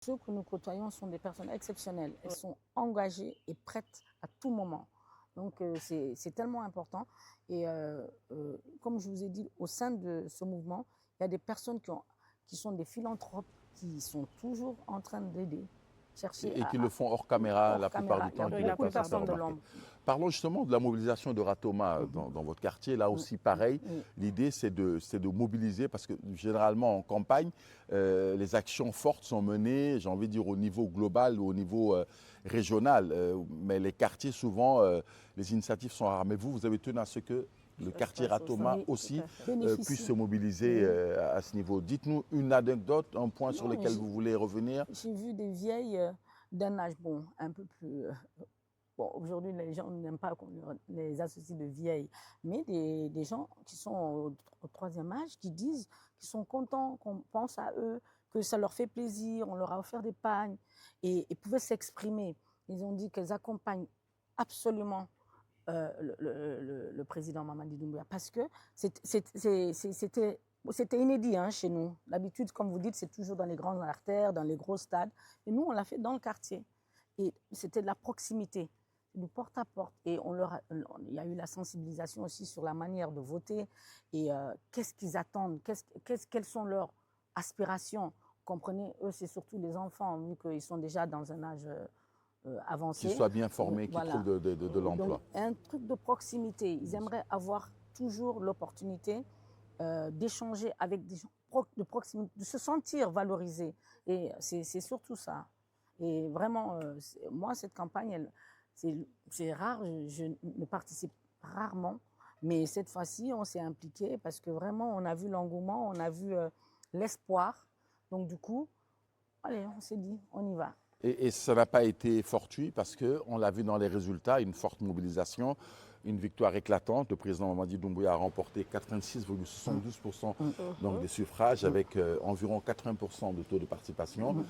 ceux que nous côtoyons sont des personnes exceptionnelles. Elles sont engagées et prêtes à tout moment. Donc, c'est tellement important. Et comme je vous ai dit, au sein de ce mouvement, il y a des personnes qui sont des philanthropes, qui sont toujours en train d'aider, chercher Et qui le font hors caméra la plupart du temps. Il y a beaucoup de personnes de l'ombre. Parlons justement de la mobilisation de Ratoma dans votre quartier. Là aussi, pareil, l'idée c'est de mobiliser parce que généralement en campagne, les actions fortes sont menées, j'ai envie de dire, au niveau global ou au niveau régional. Mais les quartiers, souvent, les initiatives sont rares. Mais vous avez tenu à ce que le quartier Ratoma aussi puisse se mobiliser à ce niveau. Dites-nous une anecdote, un point sur lequel vous voulez revenir. J'ai vu des vieilles d'un âge un peu plus... Bon, aujourd'hui, les gens n'aiment pas qu'on les associe de vieilles, mais des gens qui sont au troisième âge, qui disent qu'ils sont contents qu'on pense à eux, que ça leur fait plaisir, on leur a offert des pagnes, et ils pouvaient s'exprimer. Ils ont dit qu'elles accompagnent absolument le président Mamadi Doumbouya, parce que c'était inédit chez nous. D'habitude, comme vous dites, c'est toujours dans les grandes artères, dans les gros stades. Et nous, on l'a fait dans le quartier. Et c'était de la proximité, du porte-à-porte. Et il y a eu la sensibilisation aussi sur la manière de voter et qu'est-ce qu'ils attendent, quelles sont leurs aspirations. Comprenez, eux, c'est surtout les enfants, vu qu'ils sont déjà dans un âge avancé. Qu'ils soient bien formés, qu'ils trouvent de l'emploi. Un truc de proximité. Ils aimeraient avoir toujours l'opportunité d'échanger avec des gens de proximité, de se sentir valorisés. Et c'est surtout ça. Et vraiment, moi, cette campagne, c'est rare, je ne participe rarement, mais cette fois-ci, on s'est impliqué parce que vraiment, on a vu l'engouement, on a vu l'espoir. Donc du coup, allez, on s'est dit, on y va. Et ça n'a pas été fortuit parce qu'on l'a vu dans les résultats, une forte mobilisation, une victoire éclatante. Le président Mamadi Doumbouya a remporté 86,72% des suffrages avec environ 80% de taux de participation. Donc,